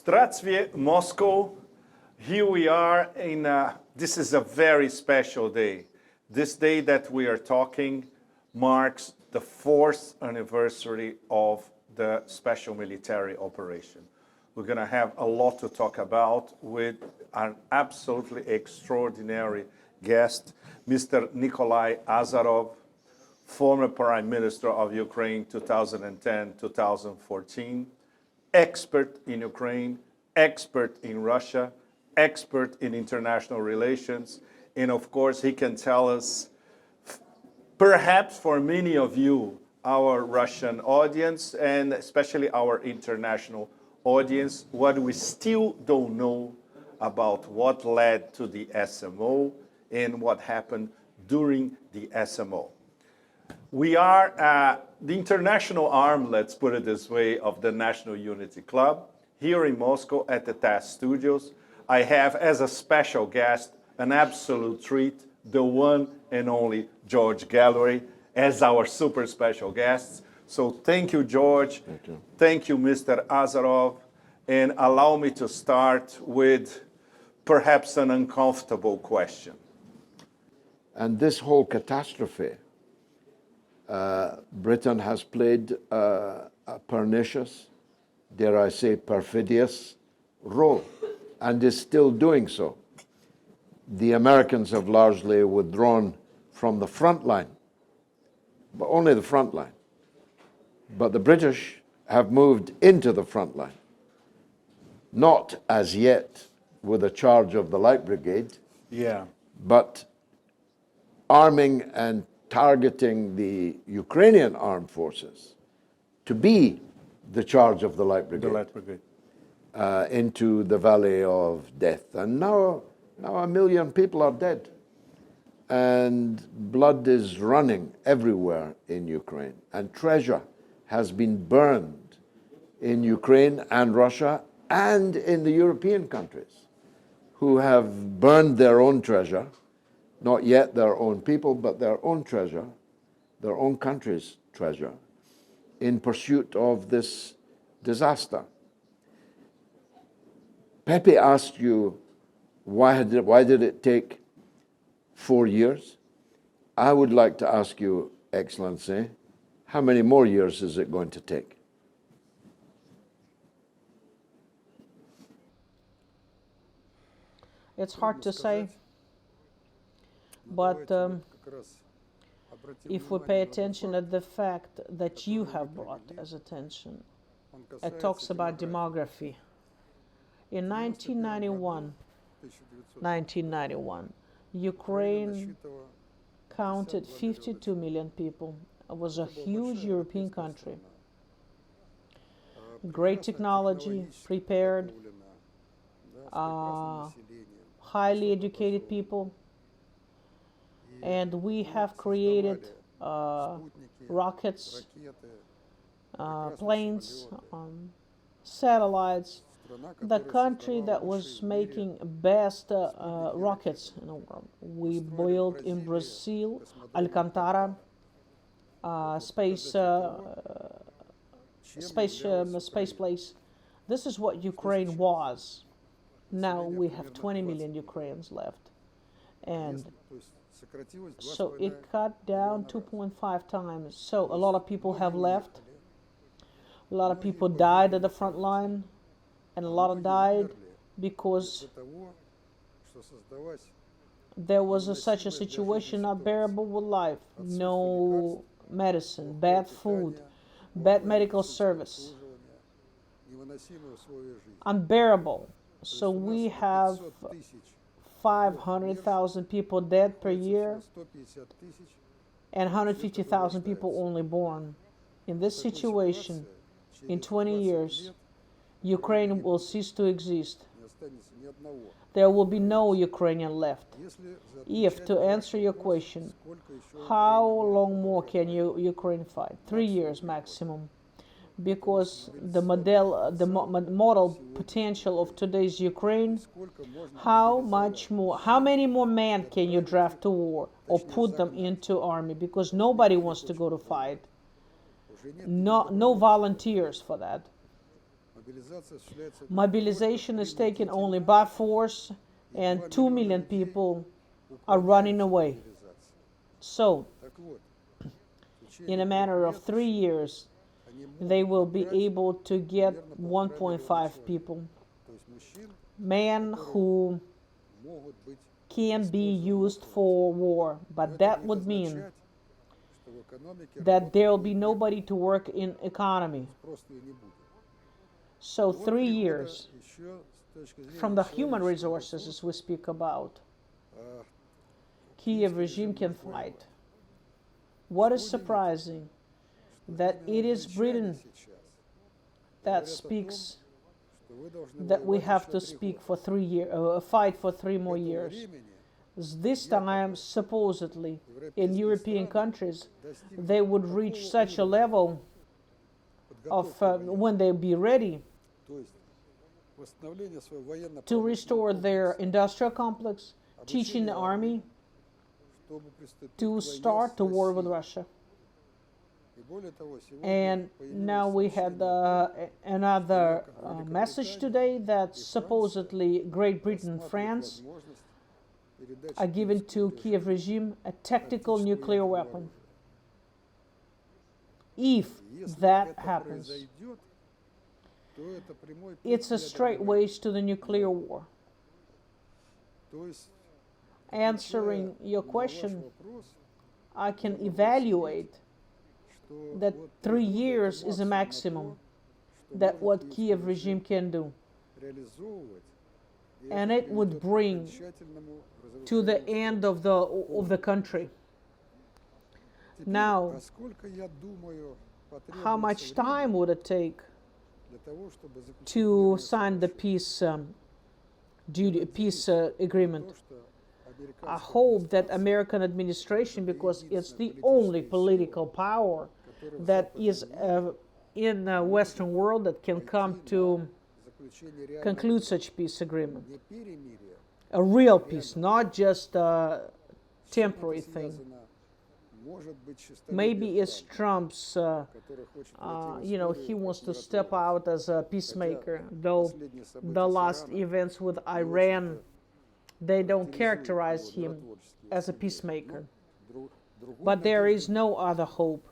Здравствуйте, Moscow. Here we are in, this is a very special day. This day that we are talking marks the 4th anniversary of the special military operation. We're going to have a lot to talk about with an absolutely extraordinary guest, Mr. Nikolai Azarov, former Prime Minister of Ukraine 2010-2014, expert in Ukraine, expert in Russia, expert in international relations, and of course he can tell us, perhaps for many of you, our Russian audience, and especially our international audience, what we still don't know about what led to the SMO and what happened during the SMO. We are the international arm, let's put it this way, of the National Unity Club here in Moscow at the TASS Studios. I have as a special guest, an absolute treat, the one and only George Galloway as our super special guest. So thank you, George. Thank you. Thank you, Mr. Azarov. And allow me to start with perhaps an uncomfortable question. And this whole catastrophe, Britain has played a pernicious, dare I say, perfidious role, and is still doing so. The Americans have largely withdrawn from the front line, but only the front line. But the British have moved into the front line, not as yet with a charge of the Light Brigade, but arming and targeting the Ukrainian armed forces to be the charge of the Light Brigade, into the valley of death. And now 1 million people are dead. And blood is running everywhere in Ukraine. And treasure has been burned in Ukraine and Russia and in the European countries who have burned their own treasure, not yet their own people, but their own treasure, their own country's treasure, in pursuit of this disaster. Pepe asked you, why did it take 4 years? I would like to ask you, Excellency, how many more years is it going to take? It's hard to say, but if we pay attention at the fact that you have brought as attention, it talks about demography. In 1991, Ukraine counted 52 million people. It was a huge European country. Great technology, prepared, highly educated people. And we have created rockets, planes, satellites. The country that was making best rockets in the world. We built in Brazil, Alcantara space place. This is what Ukraine was. Now we have 20 million Ukrainians left. And so it cut down 2.5 times. So a lot of people have left. A lot of people died at the front line. And a lot of died because there was such a situation not bearable with life. No medicine, bad food, bad medical service. Unbearable. So we have 500,000 people dead per year and 150,000 people only born. In this situation, in 20 years, Ukraine will cease to exist. There will be no Ukrainian left. If, to answer your question, how long more can Ukraine fight? 3 years maximum. Because the model potential of today's Ukraine, how many more men can you draft to war or put them into army? Because nobody wants to go to fight. No volunteers for that. Mobilization is taken only by force, and 2 million people are running away. So, in a matter of 3 years, they will be able to get 1.5 people, men who can be used for war, but that would mean that there will be nobody to work in economy. So 3 years from the human resources, as we speak about, Kiev regime can fight. What is surprising, that it is Britain that speaks that we have to speak for 3 years, fight for 3 more years. This time, supposedly, in European countries, they would reach such a level of when they be ready to restore their industrial complex, teaching the army to start the war with Russia. And now we had another message today that supposedly Great Britain and France are giving to Kiev regime a tactical nuclear weapon. If that happens, it's a straight ways to the nuclear war. Answering your question, I can evaluate that 3 years is a maximum that what Kiev regime can do. And it would bring to the end of the country. Now, how much time would it take to sign the peace agreement? I hope that American administration, because it's the only political power that is in the Western world that can come to conclude such peace agreement. A real peace, not just a temporary thing. Maybe it's Trump's, he wants to step out as a peacemaker, though the last events with Iran, they don't characterize him as a peacemaker. But there is no other hope,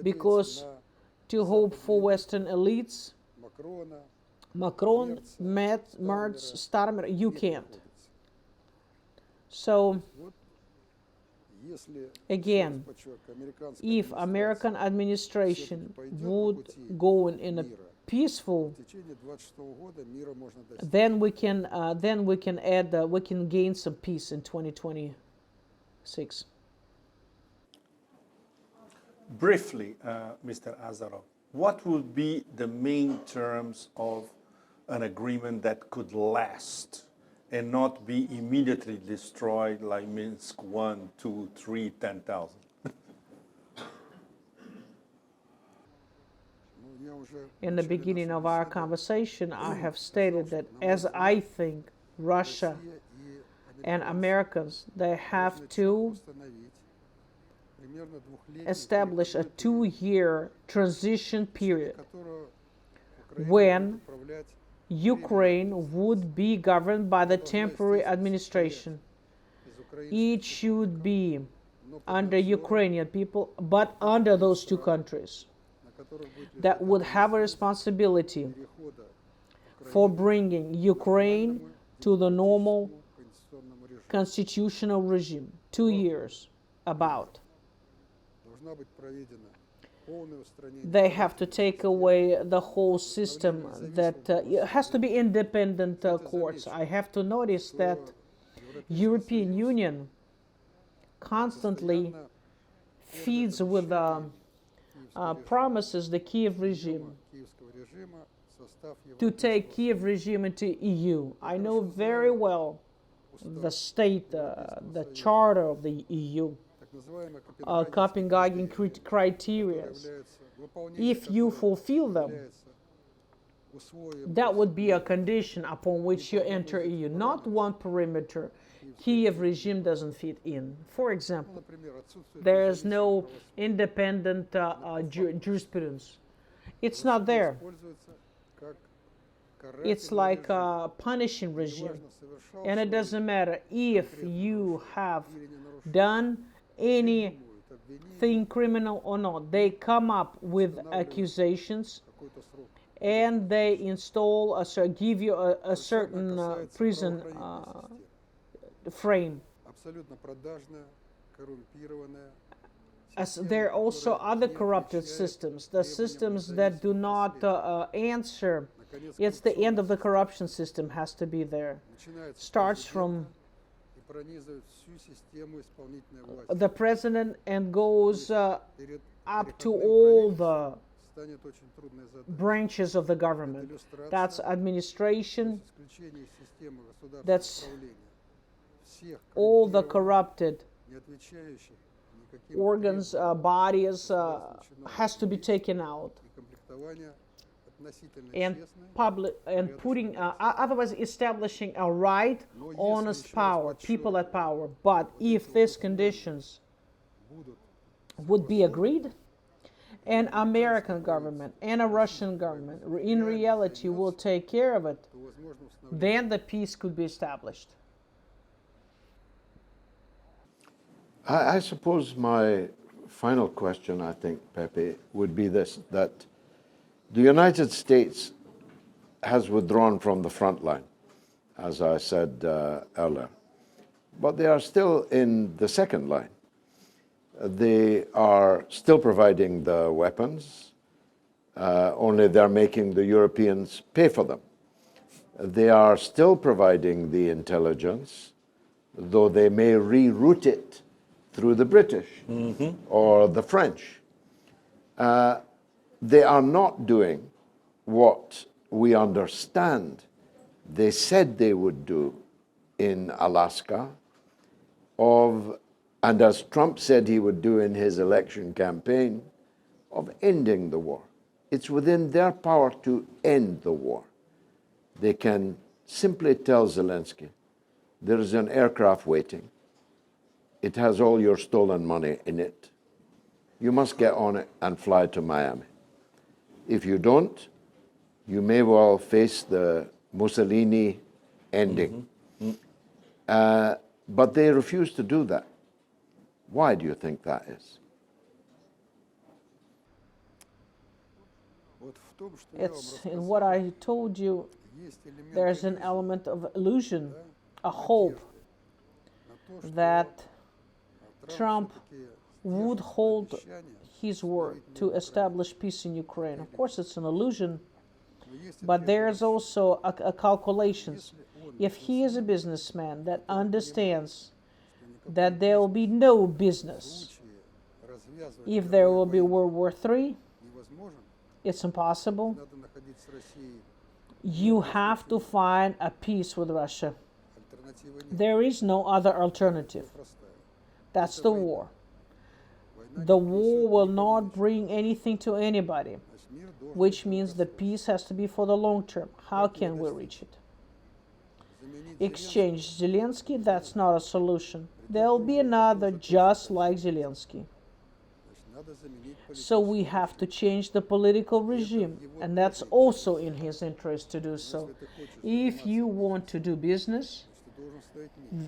because to hope for Western elites, Macron, Merz, Starmer, you can't. So, again, if American administration would go in a peaceful, then we can gain some peace in 2026. Briefly, Mr. Azarov, what would be the main terms of an agreement that could last and not be immediately destroyed like Minsk 1, 2, 3, 10,000? In the beginning of our conversation, I have stated that as I think Russia and Americans, they have to establish a 2-year transition period when Ukraine would be governed by the temporary administration. It should be under Ukrainian people, but under those 2 countries that would have a responsibility for bringing Ukraine to the normal constitutional regime. 2 years about. They have to take away the whole system that it has to be independent courts. I have to notice that European Union constantly feeds with promises the Kiev regime to take Kiev regime into EU. I know very well the state, the charter of the EU, Copenhagen criteria. If you fulfill them, that would be a condition upon which you enter EU, not one perimeter Kiev regime doesn't fit in. For example, there is no independent jurisprudence. It's not there. It's like a punishing regime. And it doesn't matter if you have done anything criminal or not. They come up with accusations and they install, give you a certain prison frame. As there are also other corrupted systems, the systems that do not answer. It's the end of the corruption system has to be there. Starts from the president and goes up to all the branches of the government. That's administration, that's all the corrupted organs, bodies has to be taken out. And public and putting otherwise establishing a right, honest power, people at power. But if these conditions would be agreed, an American government and a Russian government in reality will take care of it, then the peace could be established. I suppose my final question, I think, Pepe, would be this, that the United States has withdrawn from the front line, as I said earlier, but they are still in the second line. They are still providing the weapons, only they're making the Europeans pay for them. They are still providing the intelligence, though they may reroute it through the British or the French. They are not doing what we understand they said they would do in Alaska, and as Trump said he would do in his election campaign, of ending the war. It's within their power to end the war. They can simply tell Zelensky, there is an aircraft waiting. It has all your stolen money in it. You must get on it and fly to Miami. If you don't, you may well face the Mussolini ending. But they refuse to do that. Why do you think that is? It's in what I told you, there's an element of illusion, a hope that Trump would hold his word to establish peace in Ukraine. Of course, it's an illusion, but there's also a calculations. If he is a businessman that understands that there will be no business if there will be World War III, it's impossible. You have to find a peace with Russia. There is no other alternative. That's the war. The war will not bring anything to anybody, which means the peace has to be for the long term. How can we reach it? Exchange Zelensky, that's not a solution. There'll be another just like Zelensky. So we have to change the political regime, and that's also in his interest to do so. If you want to do business,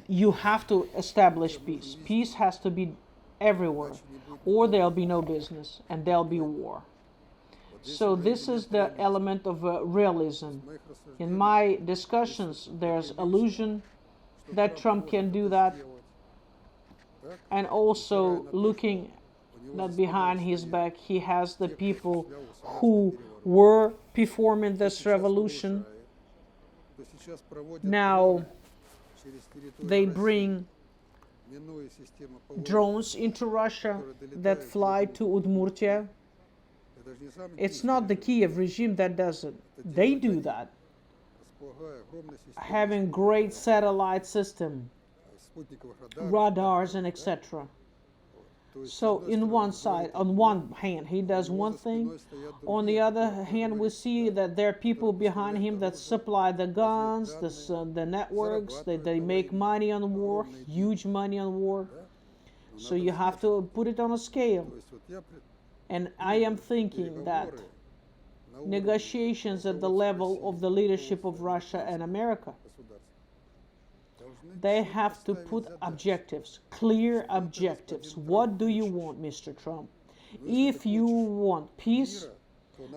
you have to establish peace. Peace has to be everywhere, or there'll be no business, and there'll be war. So this is the element of realism. In my discussions, there's illusion that Trump can do that, and also looking that behind his back he has the people who were performing this revolution. Now they bring drones into Russia that fly to Udmurtia. It's not the Kiev regime that does it. They do that. Having great satellite system, radars and etc. So in one side, on one hand, he does one thing. On the other hand, we see that there are people behind him that supply the guns, the networks, they make money on war, huge money on war. So you have to put it on a scale. And I am thinking that negotiations at the level of the leadership of Russia and America. They have to put objectives, clear objectives. What do you want, Mr. Trump? If you want peace,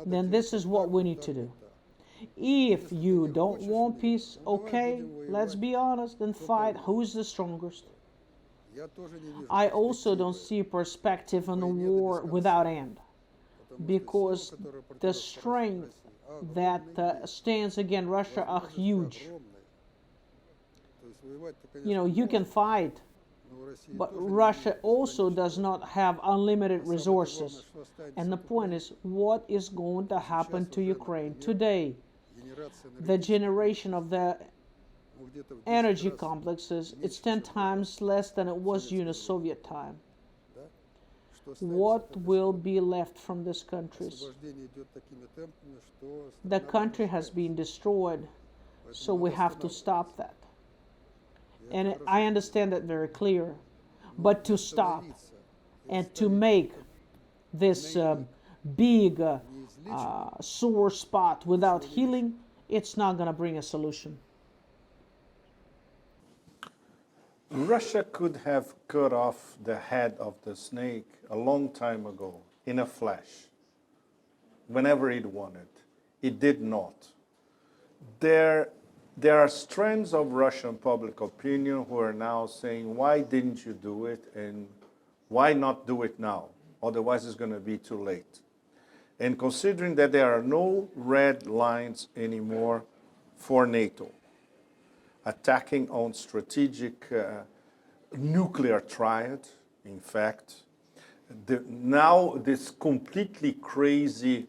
then this is what we need to do. If you don't want peace, okay, let's be honest and fight who's the strongest. I also don't see a perspective on a war without end, because the strength that stands against Russia are huge. You know, you can fight, but Russia also does not have unlimited resources. And the point is, what is going to happen to Ukraine today? The generation of the energy complexes, it's 10 times less than it was during the Soviet time. What will be left from these countries? The country has been destroyed, so we have to stop that. And I understand that very clear. But to stop and to make this big sore spot without healing, it's not going to bring a solution. Russia could have cut off the head of the snake a long time ago, in a flash, whenever it wanted. It did not. There are strands of Russian public opinion who are now saying, why didn't you do it, and why not do it now? Otherwise it's going to be too late. And considering that there are no red lines anymore for NATO, attacking on strategic nuclear triad, in fact, now this completely crazy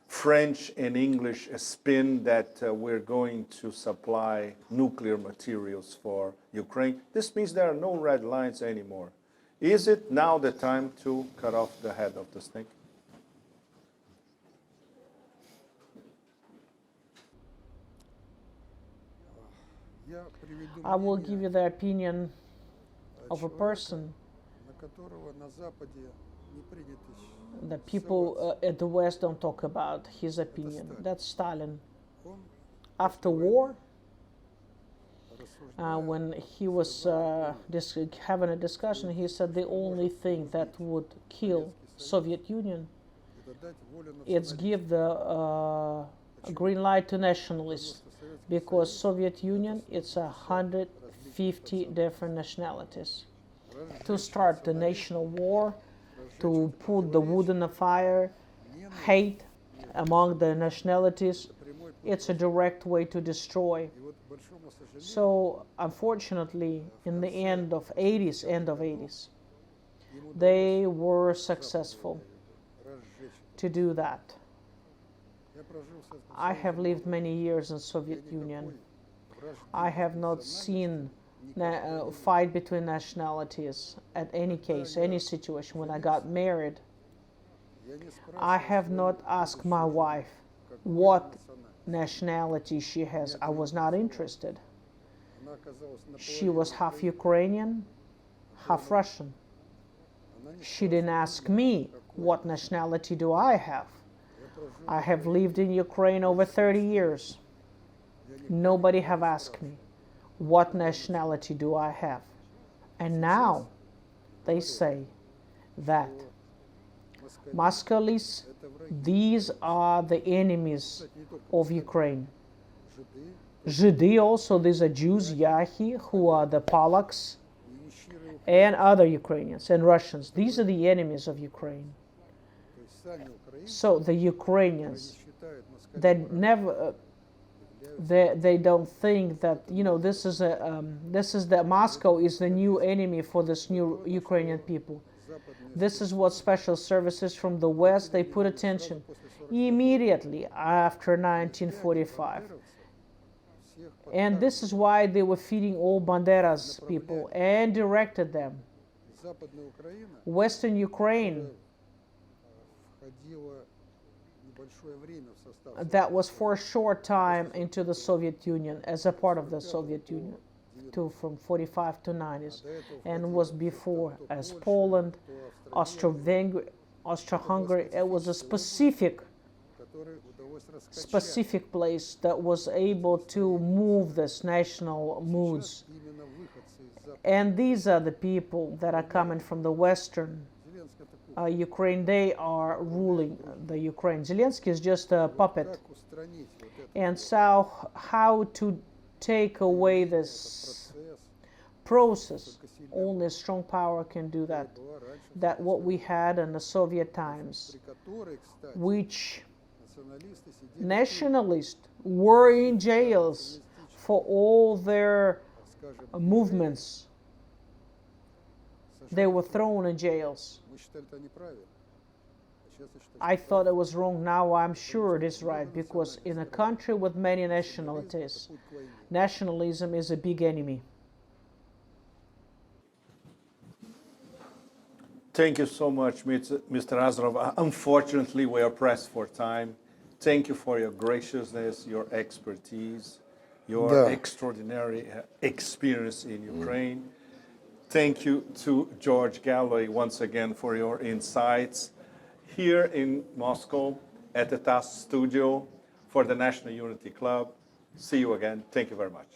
French and English spin that we're going to supply nuclear materials for Ukraine, this means there are no red lines anymore. Is it now the time to cut off the head of the snake? I will give you the opinion of a person. The people at the West don't talk about his opinion. That's Stalin. After war, when he was having a discussion, he said the only thing that would kill Soviet Union is give the green light to nationalists, because Soviet Union, it's 150 different nationalities. To start the national war, to put the wood in the fire, hate among the nationalities, it's a direct way to destroy. So unfortunately, in the end of 80s, they were successful to do that. I have lived many years in Soviet Union. I have not seen fight between nationalities at any case, any situation. When I got married, I have not asked my wife what nationality she has. I was not interested. She was half Ukrainian, half Russian. She didn't ask me what nationality do I have. I have lived in Ukraine over 30 years. Nobody have asked me, what nationality do I have? And now they say that Muscovites, these are the enemies of Ukraine. Zhidi also, these are Jews, Yahi, who are the Polacks, and other Ukrainians and Russians. These are the enemies of Ukraine. So the Ukrainians, they don't think that, you know, this is that Moscow is the new enemy for this new Ukrainian people. This is what special services from the West, they put attention immediately after 1945. And this is why they were feeding all Banderas people and directed them. Western Ukraine, that was for a short time into the Soviet Union, as a part of the Soviet Union, from 45 to 90s, and was before as Poland, Austro-Hungary. It was a specific specific place that was able to move this national moods. And these are the people that are coming from the Western Ukraine. They are ruling the Ukraine. Zelensky is just a puppet. And so how to take away this process? Only a strong power can do that. That what we had in the Soviet times, which nationalists were in jails for all their movements. They were thrown in jails. I thought it was wrong. Now I'm sure it is right, because in a country with many nationalities, nationalism is a big enemy. Thank you so much, Mr. Azarov. Unfortunately, we are pressed for time. Thank you for your graciousness, your expertise, your extraordinary experience in Ukraine. Thank you to George Galloway once again for your insights here in Moscow at the TASS studio for the National Unity Club. See you again. Thank you very much.